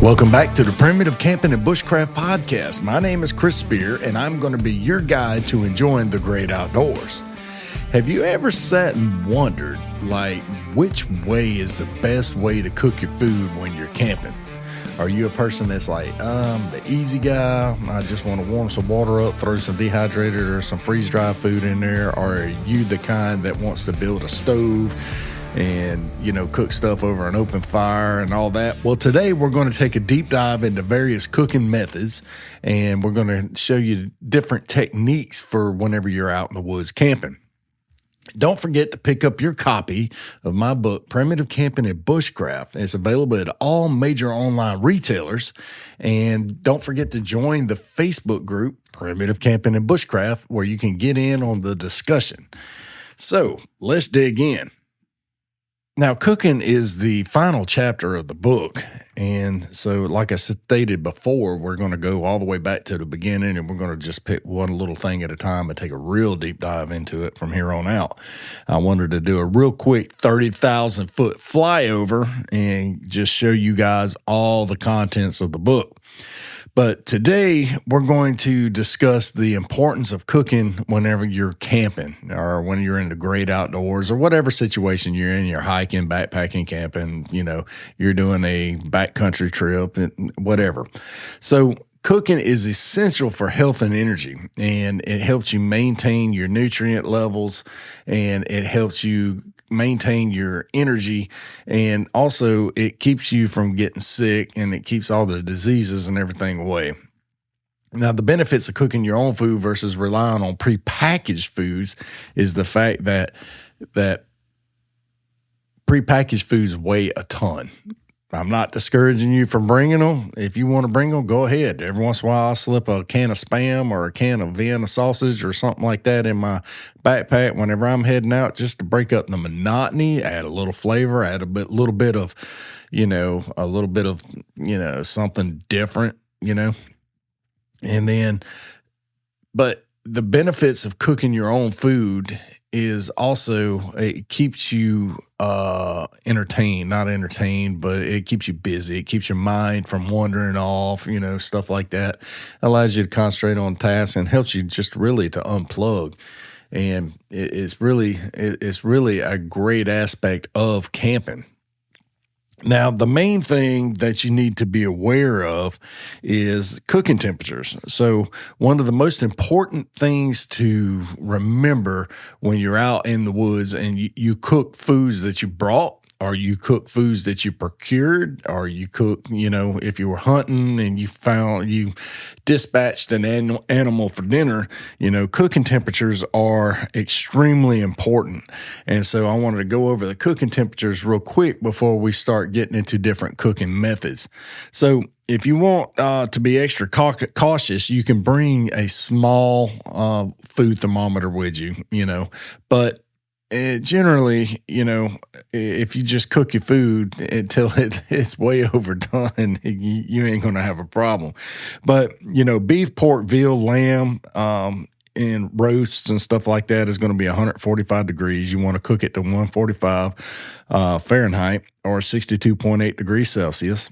Welcome back to the Primitive Camping and Bushcraft podcast. My name is Chris Speir, and I'm going to be your guide to enjoying the great outdoors. Have you ever sat and wondered, which way is the best way to cook your food when you're camping? Are you a person that's like, the easy guy, I just want to warm some water up, throw some dehydrated or some freeze-dried food in there? Or are you the kind that wants to build a stove and, cook stuff over an open fire and all that? Well, today we're going to take a deep dive into various cooking methods, and we're going to show you different techniques for whenever you're out in the woods camping. Don't forget to pick up your copy of my book, Primitive Camping and Bushcraft. It's available at all major online retailers. And don't forget to join the Facebook group, Primitive Camping and Bushcraft, where you can get in on the discussion. So let's dig in. Now, cooking is the final chapter of the book. And so, like I stated before, we're going to go all the way back to the beginning, and we're going to just pick one little thing at a time and take a real deep dive into it from here on out. I wanted to do a real quick 30,000 foot flyover and just show you guys all the contents of the book. But today we're going to discuss the importance of cooking whenever you're camping or when you're in the great outdoors or whatever situation you're in. You're hiking, backpacking, camping, you're doing a backcountry trip, whatever. So cooking is essential for health and energy, and it helps you maintain your nutrient levels, and it helps you maintain your energy, and also it keeps you from getting sick, and it keeps all the diseases and everything away. Now, the benefits of cooking your own food versus relying on prepackaged foods is the fact that prepackaged foods weigh a ton. I'm not discouraging you from bringing them. If you want to bring them, go ahead. Every once in a while, I slip a can of Spam or a can of Vienna sausage or something like that in my backpack whenever I'm heading out, just to break up the monotony, add a little flavor, add a little bit of something different, And then, but the benefits of cooking your own food is also it keeps you not entertained, but it keeps you busy. It keeps your mind from wandering off, stuff like that. Allows you to concentrate on tasks and helps you just really to unplug. And it's really a great aspect of camping. Now, the main thing that you need to be aware of is cooking temperatures. So one of the most important things to remember when you're out in the woods and you cook foods that you brought, or you cook foods that you procured, or you cook, if you were hunting and you dispatched an animal for dinner, cooking temperatures are extremely important. And so I wanted to go over the cooking temperatures real quick before we start getting into different cooking methods. So if you want to be extra cautious, you can bring a small food thermometer with you, but generally, if you just cook your food until it's way overdone, you ain't going to have a problem. But, beef, pork, veal, lamb, and roasts and stuff like that is going to be 145 degrees. You want to cook it to 145 Fahrenheit or 62.8 degrees Celsius.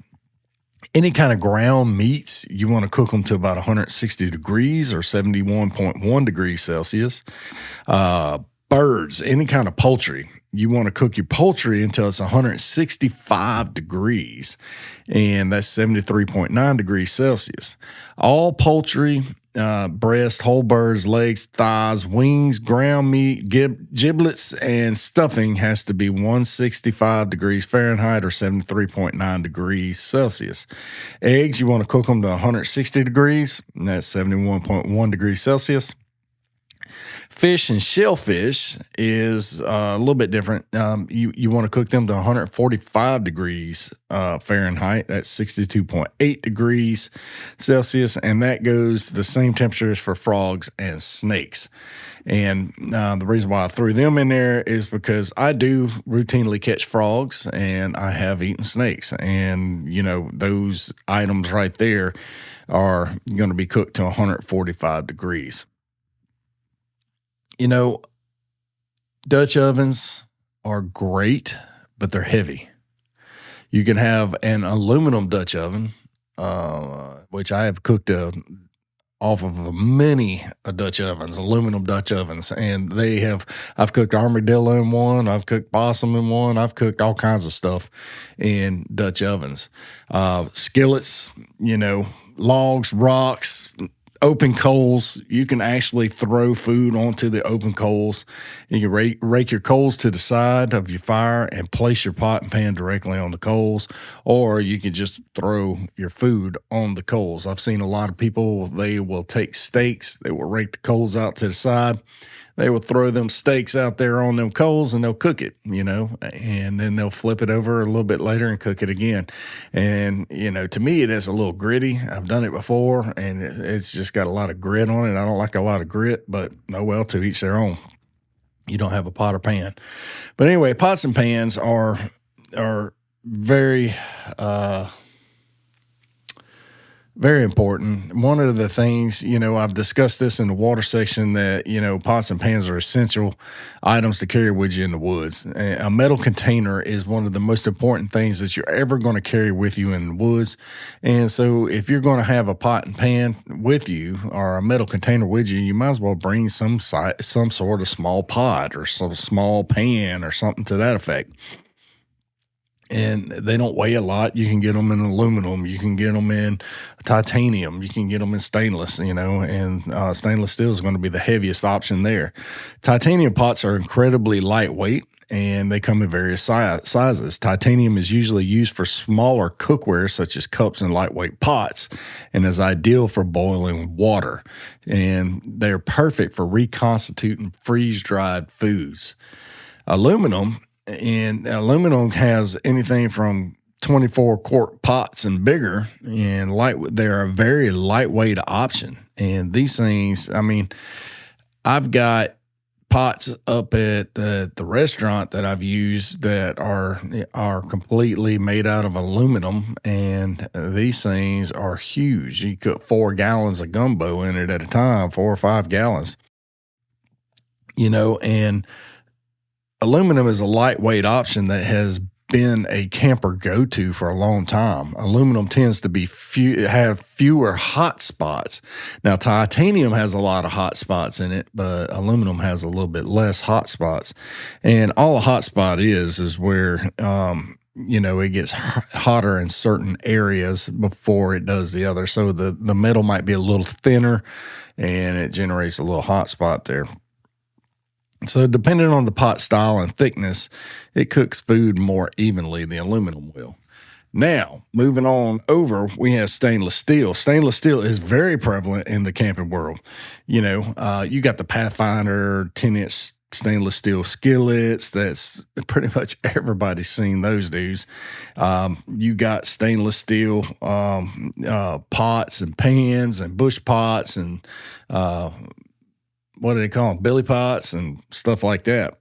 Any kind of ground meats, you want to cook them to about 160 degrees or 71.1 degrees Celsius. Birds, any kind of poultry, you want to cook your poultry until it's 165 degrees, and that's 73.9 degrees Celsius. All poultry, breast, whole birds, legs, thighs, wings, ground meat, giblets, and stuffing has to be 165 degrees Fahrenheit or 73.9 degrees Celsius. Eggs, you want to cook them to 160 degrees, and that's 71.1 degrees Celsius. Fish and shellfish is a little bit different. You want to cook them to 145 degrees Fahrenheit. That's 62.8 degrees Celsius. And that goes the same temperatures for frogs and snakes. And the reason why I threw them in there is because I do routinely catch frogs and I have eaten snakes. And, those items right there are going to be cooked to 145 degrees. Dutch ovens are great, but they're heavy. You can have an aluminum Dutch oven, which I have cooked off of many Dutch ovens, aluminum Dutch ovens. And I've cooked armadillo in one, I've cooked possum in one, I've cooked all kinds of stuff in Dutch ovens. Skillets, logs, rocks, open coals. You can actually throw food onto the open coals. You can rake your coals to the side of your fire and place your pot and pan directly on the coals, or you can just throw your food on the coals. I've seen a lot of people, they will take steaks, they will rake the coals out to the side. They will throw them steaks out there on them coals and they'll cook it, and then they'll flip it over a little bit later and cook it again. And, to me, it is a little gritty. I've done it before and it's just got a lot of grit on it. I don't like a lot of grit, but oh well, to each their own. You don't have a pot or pan. But anyway, pots and pans are very, very important. One of the things, I've discussed this in the water section that, pots and pans are essential items to carry with you in the woods. A metal container is one of the most important things that you're ever going to carry with you in the woods. And so if you're going to have a pot and pan with you or a metal container with you, you might as well bring some sort of small pot or some small pan or something to that effect. And they don't weigh a lot. You can get them in aluminum. You can get them in titanium. You can get them in stainless, and stainless steel is going to be the heaviest option there. Titanium pots are incredibly lightweight, and they come in various sizes. Titanium is usually used for smaller cookware, such as cups and lightweight pots, and is ideal for boiling water. And they're perfect for reconstituting freeze-dried foods. Aluminum has anything from 24 quart pots and bigger, and they're a very lightweight option. And these things, I've got pots up at the restaurant that I've used that are completely made out of aluminum, and these things are huge. You cook 4 gallons of gumbo in it at a time, 4 or 5 gallons, and aluminum is a lightweight option that has been a camper go-to for a long time. Aluminum tends to have fewer hot spots. Now, titanium has a lot of hot spots in it, but aluminum has a little bit less hot spots. And all a hot spot is where, it gets hotter in certain areas before it does the other. So the metal might be a little thinner and it generates a little hot spot there. So depending on the pot style and thickness, it cooks food more evenly, the aluminum will. Now, moving on over, we have stainless steel. Stainless steel is very prevalent in the camping world. You got the Pathfinder 10-inch stainless steel skillets. That's pretty much everybody's seen those dudes. You got stainless steel pots and pans and bush pots and what do they call them? Billy pots and stuff like that.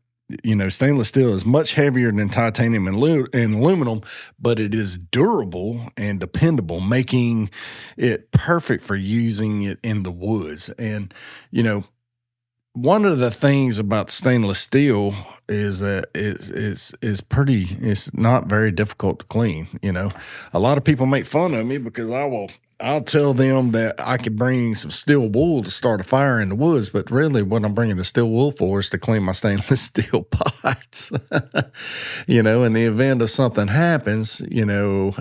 Stainless steel is much heavier than titanium and aluminum, but it is durable and dependable, making it perfect for using it in the woods. And, one of the things about stainless steel is that it's not very difficult to clean. A lot of people make fun of me because I'll tell them that I could bring some steel wool to start a fire in the woods, but really what I'm bringing the steel wool for is to clean my stainless steel pots. In the event of something happens, you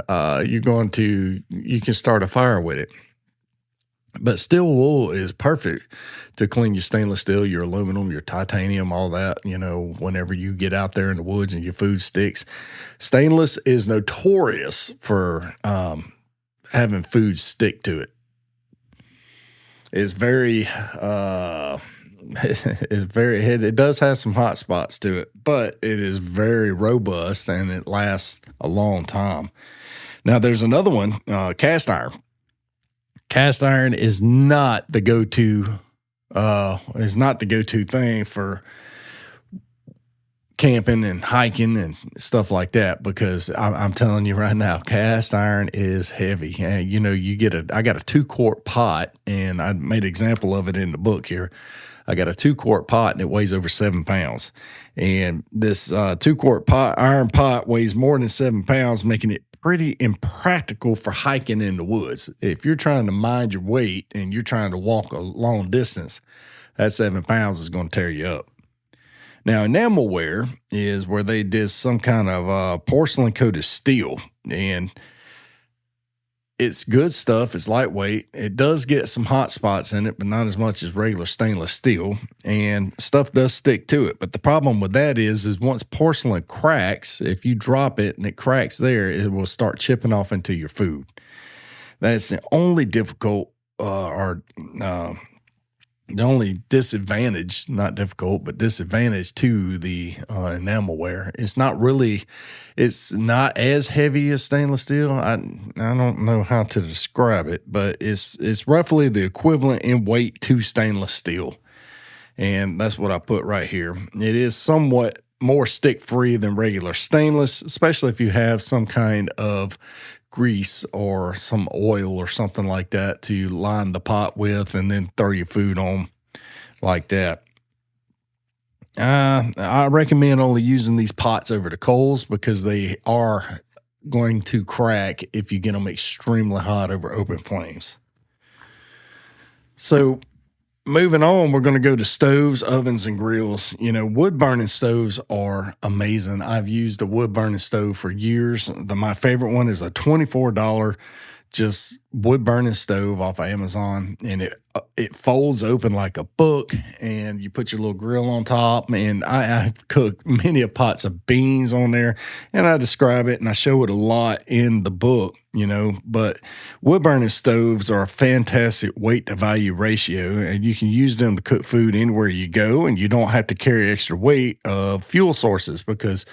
can start a fire with it. But steel wool is perfect to clean your stainless steel, your aluminum, your titanium, all that, whenever you get out there in the woods and your food sticks. Stainless is notorious for having food stick to it. It's it does have some hot spots to it, but it is very robust and it lasts a long time. Now there's another one, cast iron. Cast iron is not the go-to thing for camping and hiking and stuff like that, because I'm telling you right now, cast iron is heavy. And, I got a 2-quart pot, and I made an example of it in the book here. A I got a 2-quart pot and it weighs over 7 pounds. And this 2-quart pot, iron pot, weighs more than 7 pounds, making it pretty impractical for hiking in the woods. If you're trying to mind your weight and you're trying to walk a long distance, that 7 pounds is going to tear you up. Now, enamelware is where they did some kind of porcelain coated steel, and it's good stuff. It's lightweight. It does get some hot spots in it, but not as much as regular stainless steel, and stuff does stick to it. But the problem with that is once porcelain cracks, if you drop it and it cracks there, it will start chipping off into your food. That's the only the only disadvantage, not difficult, but disadvantage to the enamelware. It's not as heavy as stainless steel. I don't know how to describe it, but it's roughly the equivalent in weight to stainless steel. And that's what I put right here. It is somewhat more stick-free than regular stainless, especially if you have some kind of grease or some oil or something like that to line the pot with and then throw your food on like that. I recommend only using these pots over the coals because they are going to crack if you get them extremely hot over open flames. So moving on, we're going to go to stoves, ovens, and grills. Wood burning stoves are amazing. I've used a wood burning stove for years. My favorite one is a $24 just wood burning stove off of Amazon, and it folds open like a book, and you put your little grill on top. And I've cooked many pots of beans on there, and I describe it and I show it a lot in the book, but wood burning stoves are a fantastic weight to value ratio, and you can use them to cook food anywhere you go, and you don't have to carry extra weight of fuel sources because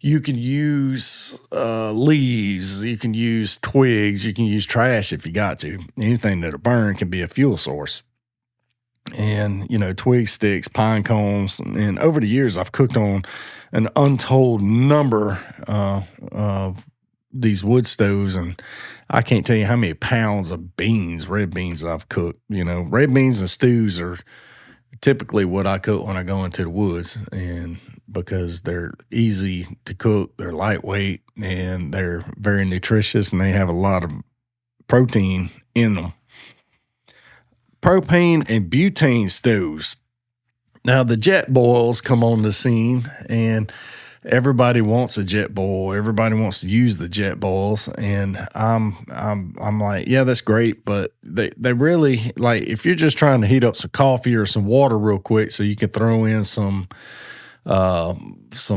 you can use leaves, you can use twigs, you can use trash if you got to. Anything that'll burn can be a fuel source. And, twig sticks, pine cones. And over the years, I've cooked on an untold number of these wood stoves. And I can't tell you how many pounds of red beans I've cooked. Red beans and stews are typically what I cook when I go into the woods. And because they're easy to cook, they're lightweight, and they're very nutritious, and they have a lot of protein in them. Propane and butane stoves. Now, the jet boils come on the scene, and everybody wants a jet boil. Everybody wants to use the jet boils, and I'm like, yeah, that's great, but they really, like, if you're just trying to heat up some coffee or some water real quick so you can throw in some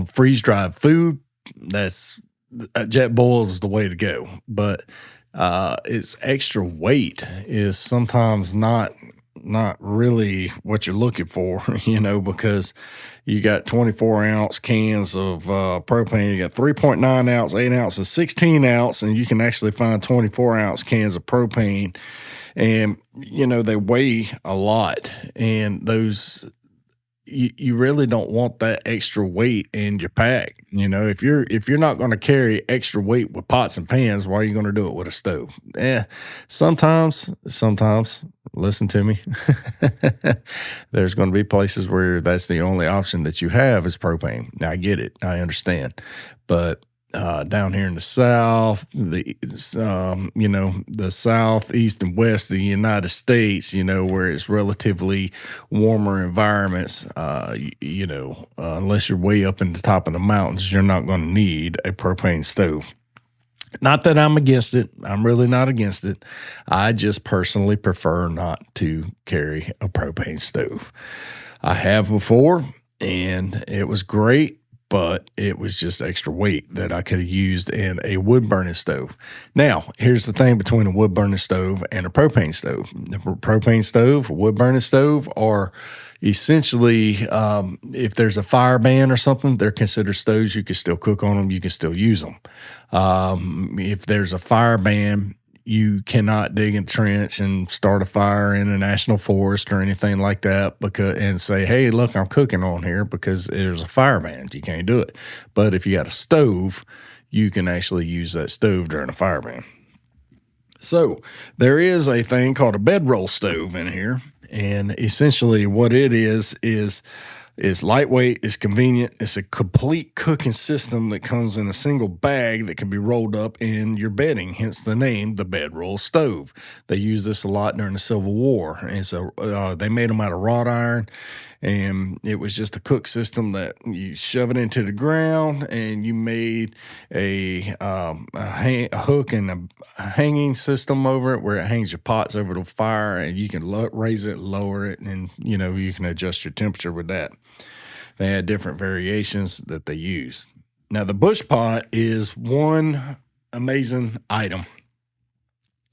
freeze-dried food, that's jet boil is the way to go. But its extra weight is sometimes not really what you're looking for, because you got 24-ounce cans of propane, you got 3.9 ounce, 8 ounces, 16 ounce, and you can actually find 24-ounce cans of propane, and they weigh a lot, and those. You really don't want that extra weight in your pack. If you're not going to carry extra weight with pots and pans, why are you going to do it with a stove? Sometimes, listen to me. There's going to be places where that's the only option that you have is propane. Now, I get it. I understand. But down here in the South, the South, East, and West of the United States, where it's relatively warmer environments, unless you're way up in the top of the mountains, you're not going to need a propane stove. Not that I'm against it. I'm really not against it. I just personally prefer not to carry a propane stove. I have before, and it was great, but it was just extra weight that I could have used in a wood-burning stove. Now, here's the thing between a wood-burning stove and a propane stove. The propane stove, a wood-burning stove, are essentially, if there's a fire ban or something, they're considered stoves. You can still cook on them. You can still use them. If there's a fire ban, you cannot dig a trench and start a fire in a national forest or anything like that and say, hey, look, I'm cooking on here, because there's a fire ban. You can't do it. But if you got a stove, you can actually use that stove during a fire ban. So there is a thing called a bedroll stove in here. And essentially what it is lightweight, it's convenient, it's a complete cooking system that comes in a single bag that can be rolled up in your bedding, hence the name, the Bedroll stove. They used this a lot during the Civil War, and so they made them out of wrought iron, and it was just a cook system that you shove it into the ground, and you made a hook and a hanging system over it where it hangs your pots over the fire, and you can raise it, lower it, and you can adjust your temperature with that. They had different variations that they used. Now, the bush pot is one amazing item.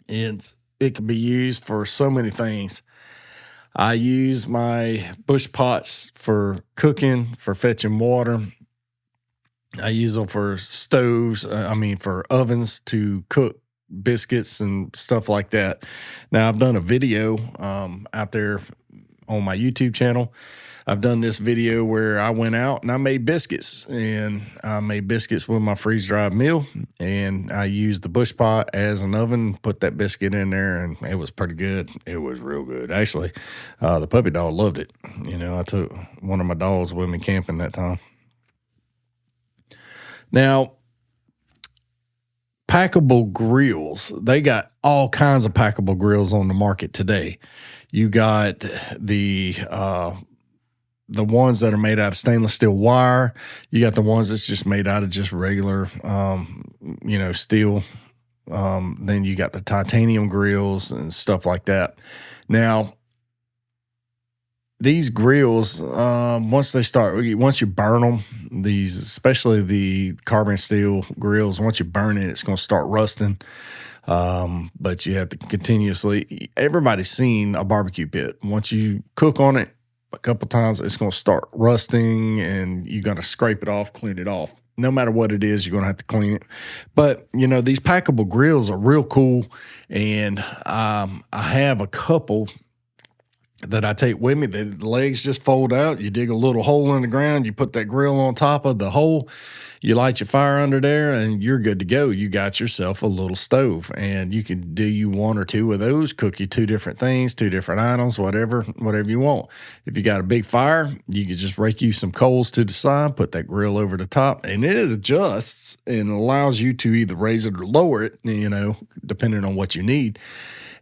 It can be used for so many things. I use my bush pots for cooking, for fetching water. I use them for stoves, for ovens to cook biscuits and stuff like that. Now, I've done a video out there on my YouTube channel. I've done this video where I went out and I made biscuits, and I made biscuits with my freeze-dried meal, and I used the bush pot as an oven, put that biscuit in there, and it was pretty good. It was real good. Actually, the puppy dog loved it. I took one of my dogs with me camping that time. Now, packable grills, they got all kinds of packable grills on the market today. You got the ones that are made out of stainless steel wire. You got the ones that's just made out of just regular, steel. Then you got the titanium grills and stuff like that. Now, these grills, once you burn them, especially the carbon steel grills, once you burn it, it's going to start rusting. But you have to continuously, everybody's seen a barbecue pit. Once you cook on it a couple times, it's going to start rusting, and you got to scrape it off, clean it off. No matter what it is, you're going to have to clean it. But, these packable grills are real cool. And I have a couple that I take with me. The legs just fold out. You dig a little hole in the ground. You put that grill on top of the hole. You light your fire under there, and you're good to go. You got yourself a little stove, and you can do you one or two of those, cook you two different things, two different items, whatever you want. If you got a big fire, you can just rake you some coals to the side, put that grill over the top, and it adjusts and allows you to either raise it or lower it, depending on what you need.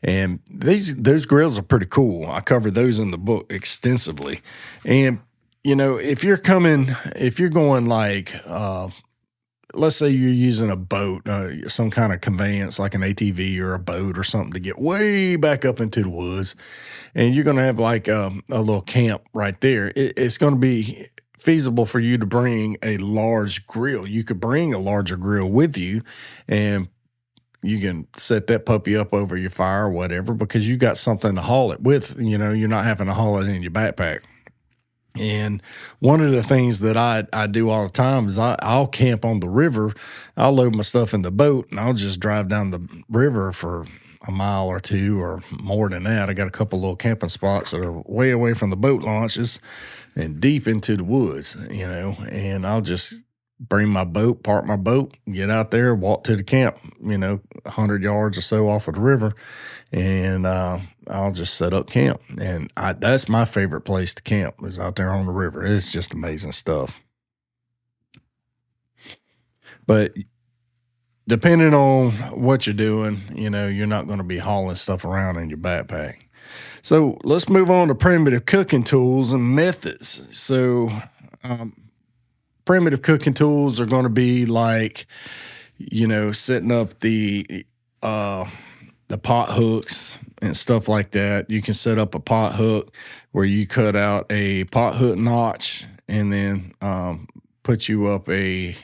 And those grills are pretty cool. I covered those in the book extensively. And if you're going like, let's say you're using a boat, some kind of conveyance like an ATV or a boat or something to get way back up into the woods, and you're going to have like a little camp right there, it's going to be feasible for you to bring a large grill. You could bring a larger grill with you, and you can set that puppy up over your fire or whatever, because you got something to haul it with. You're not having to haul it in your backpack. And one of the things that I do all the time is I'll camp on the river. I'll load my stuff in the boat, and I'll just drive down the river for a mile or two or more than that. I got a couple little camping spots that are way away from the boat launches and deep into the woods, and I'll just bring my boat, park my boat, get out there, walk to the camp, 100 yards or so off of the river, and I'll just set up camp. And that's my favorite place to camp, is out there on the river. It's just amazing stuff. But depending on what you're doing, you're not going to be hauling stuff around in your backpack. So let's move on to primitive cooking tools and methods. So, primitive cooking tools are going to be like, setting up the pot hooks and stuff like that. You can set up a pot hook where you cut out a pot hook notch, and then put you up a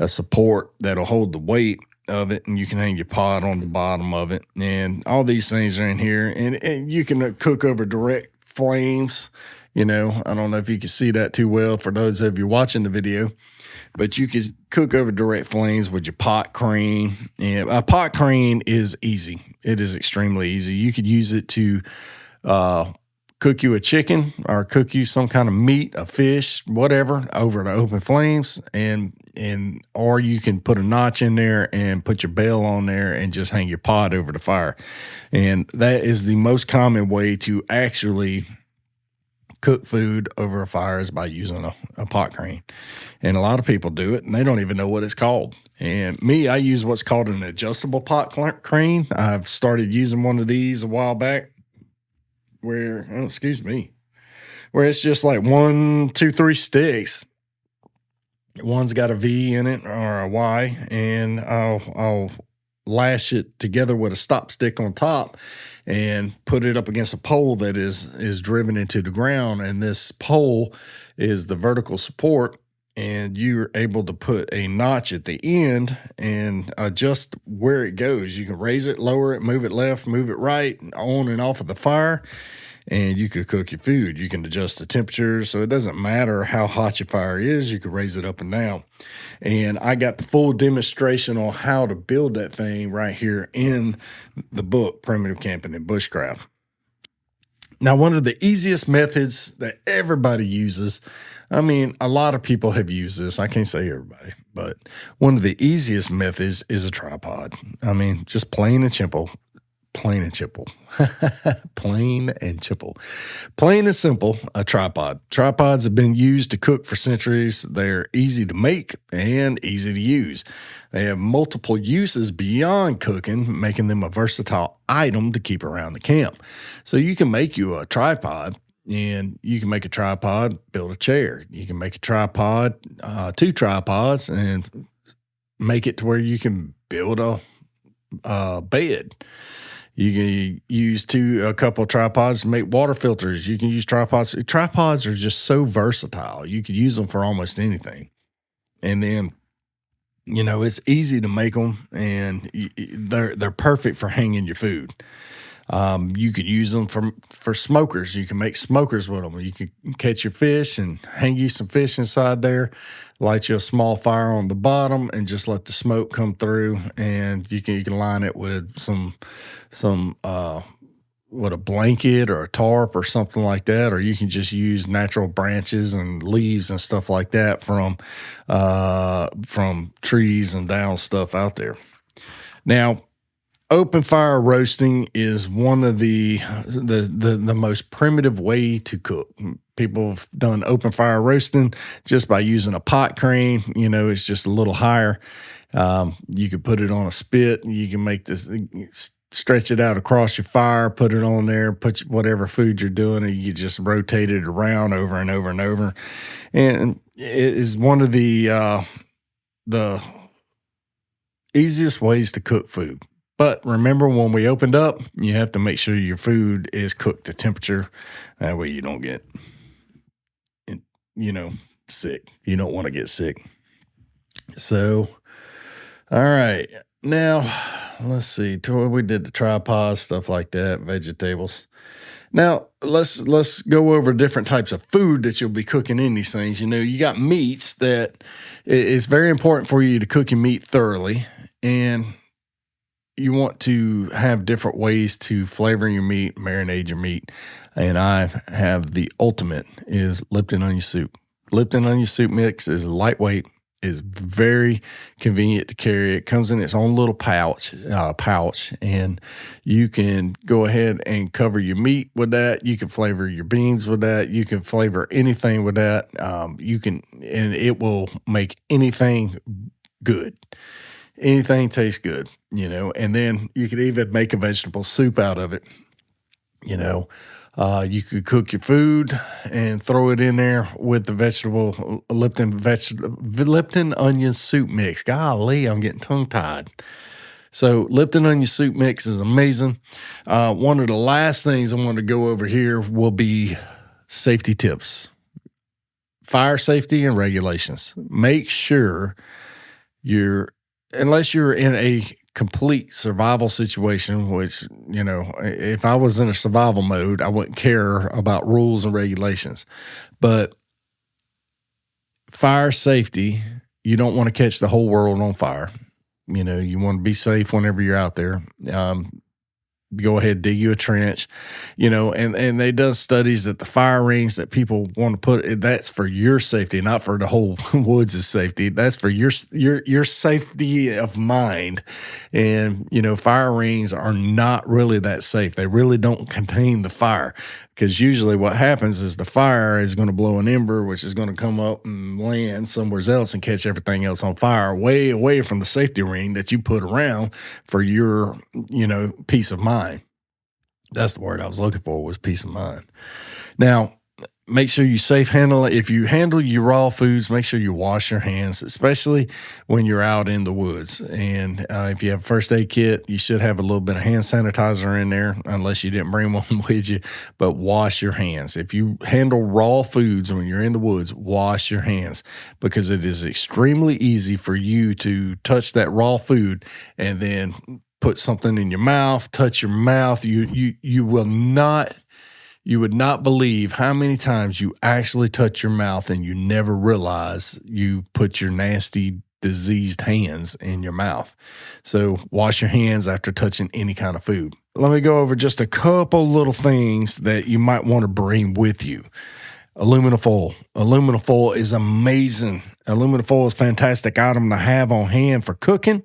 support that'll hold the weight of it, and you can hang your pot on the bottom of it. And all these things are in here, and you can cook over direct flames. I don't know if you can see that too well for those of you watching the video, but you can cook over direct flames with your pot crane. And a pot crane is easy. It is extremely easy. You could use it to cook you a chicken or cook you some kind of meat, a fish, whatever, over the open flames. And or you can put a notch in there and put your bell on there and just hang your pot over the fire. And that is the most common way to actually cook food over a fire, is by using a pot crane. And a lot of people do it and they don't even know what it's called. And me, I use what's called an adjustable pot crane. I've started using one of these a while back where it's just like 1, 2, 3 sticks. One's got a V in it or a Y, and I'll lash it together with a stop stick on top and put it up against a pole that is driven into the ground. And this pole is the vertical support, and you're able to put a notch at the end and adjust where it goes. You can raise it, lower it, move it left, move it right, on and off of the fire, and you could cook your food. You can adjust the temperature, so it doesn't matter how hot your fire is. You can raise it up and down. And I got the full demonstration on how to build that thing right here in the book, Primitive Camping and Bushcraft. Now, one of the easiest methods that everybody uses, I mean, a lot of people have used this. I can't say everybody, but one of the easiest methods is a tripod. I mean, just plain and simple. Plain and simple. Plain and simple. Plain and simple, a tripod. Tripods have been used to cook for centuries. They're easy to make and easy to use. They have multiple uses beyond cooking, making them a versatile item to keep around the camp. So you can make you a tripod, and you can make a tripod, build a chair. You can make a tripod, 2 tripods, and make it to where you can build a bed. You can use a couple of tripods to make water filters. You can use tripods. Tripods are just so versatile. You can use them for almost anything. And then, it's easy to make them, and they're perfect for hanging your food. You could use them for smokers. You can make smokers with them. You can catch your fish and hang you some fish inside there, light you a small fire on the bottom, and just let the smoke come through. And you can line it with with a blanket or a tarp or something like that, or you can just use natural branches and leaves and stuff like that from trees and down stuff out there. Now, open fire roasting is one of the most primitive way to cook. People have done open fire roasting just by using a pot crane. It's just a little higher. You could put it on a spit. You can make this, stretch it out across your fire, put it on there, put whatever food you're doing, and you just rotate it around over and over and over. And it is one of the easiest ways to cook food. But remember, when we opened up, you have to make sure your food is cooked to temperature. That way you don't get, sick. You don't want to get sick. So, all right. Now, let's see. We did the tripod, stuff like that, vegetables. Now, let's go over different types of food that you'll be cooking in these things. You got meats that it's very important for you to cook your meat thoroughly, and you want to have different ways to flavor your meat, marinate your meat. And I have the ultimate is Lipton onion soup. Lipton onion soup mix is lightweight, is very convenient to carry. It comes in its own little pouch, and you can go ahead and cover your meat with that. You can flavor your beans with that. You can flavor anything with that. And it will make anything good. Anything tastes good, and then you could even make a vegetable soup out of it. You could cook your food and throw it in there with the Lipton onion soup mix. Golly, I'm getting tongue-tied. So Lipton onion soup mix is amazing. One of the last things I want to go over here will be safety tips, fire safety and regulations. Make sure unless you're in a complete survival situation, which, if I was in a survival mode, I wouldn't care about rules and regulations. But fire safety, you don't want to catch the whole world on fire. You want to be safe whenever you're out there. go ahead, dig you a trench, and they done studies that the fire rings that people want to put, that's for your safety, not for the whole woods' safety. That's for your safety of mind. And, fire rings are not really that safe. They really don't contain the fire, because usually what happens is the fire is going to blow an ember, which is going to come up and land somewhere else and catch everything else on fire, way away from the safety ring that you put around for your, peace of mind. That's the word I was looking for, was peace of mind. Now, make sure you safe handle it. If you handle your raw foods, make sure you wash your hands, especially when you're out in the woods. And if you have a first aid kit, you should have a little bit of hand sanitizer in there, unless you didn't bring one with you. But wash your hands. If you handle raw foods when you're in the woods, wash your hands, because it is extremely easy for you to touch that raw food and then put something in your mouth, touch your mouth. You would not believe how many times you actually touch your mouth and you never realize you put your nasty, diseased hands in your mouth. So wash your hands after touching any kind of food. Let me go over just a couple little things that you might want to bring with you. Aluminum foil. Aluminum foil is amazing. Aluminum foil is a fantastic item to have on hand for cooking.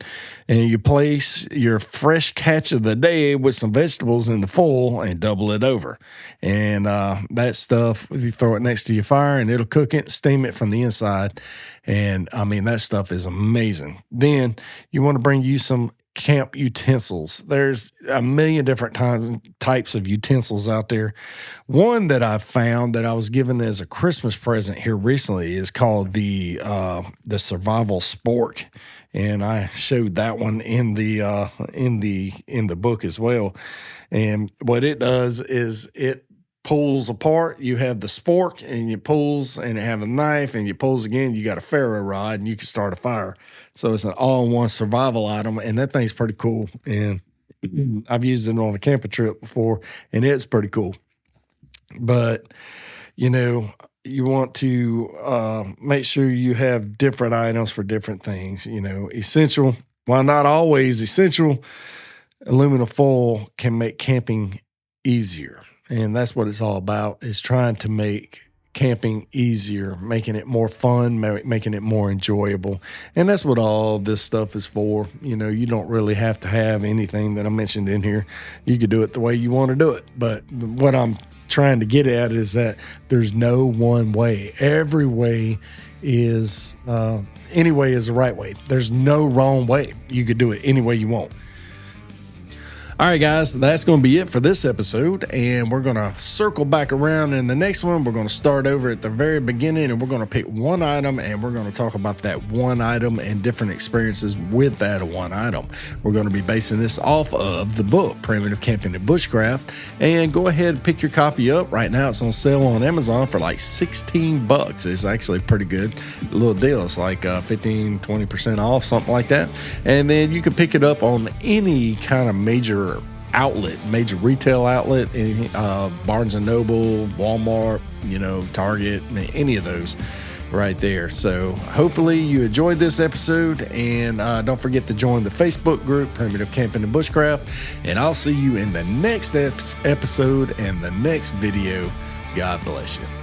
And you place your fresh catch of the day with some vegetables in the foil and double it over. And that stuff, you throw it next to your fire and it'll cook it, steam it from the inside. And that stuff is amazing. Then you want to bring you some camp utensils. There's a million different types of utensils out there. One that I found that I was given as a Christmas present here recently is called the survival spork, and I showed that one in the book as well. And what it does is it pulls apart. You have the spork and you pulls, and you have a knife and you pulls again. You got a ferro rod and you can start a fire. So it's an all-in-one survival item, and that thing's pretty cool. And I've used it on a camping trip before, and it's pretty cool. But, you want to make sure you have different items for different things. Essential, while not always essential, aluminum foil can make camping easier. And that's what it's all about, is trying to make camping easier, making it more fun, making it more enjoyable. And that's what all this stuff is for. You don't really have to have anything that I mentioned in here. You could do it the way you want to do it. But what I'm trying to get at is that there's no one way. Every way is, any way is the right way. There's no wrong way. You could do it any way you want. All right, guys, that's going to be it for this episode, and we're going to circle back around in the next one. We're going to start over at the very beginning, and we're going to pick one item, and we're going to talk about that one item and different experiences with that one item. We're going to be basing this off of the book, Primitive Camping and Bushcraft, and go ahead and pick your copy up. Right now, it's on sale on Amazon for like $16. It's actually a pretty good little deal. It's like 15-20% off, something like that. And then you can pick it up on any kind of major retail outlet, Barnes & Noble, Walmart, Target, any of those right there. So hopefully you enjoyed this episode, and don't forget to join the Facebook group, Primitive Camping and Bushcraft, and I'll see you in the next episode and the next video. God bless you.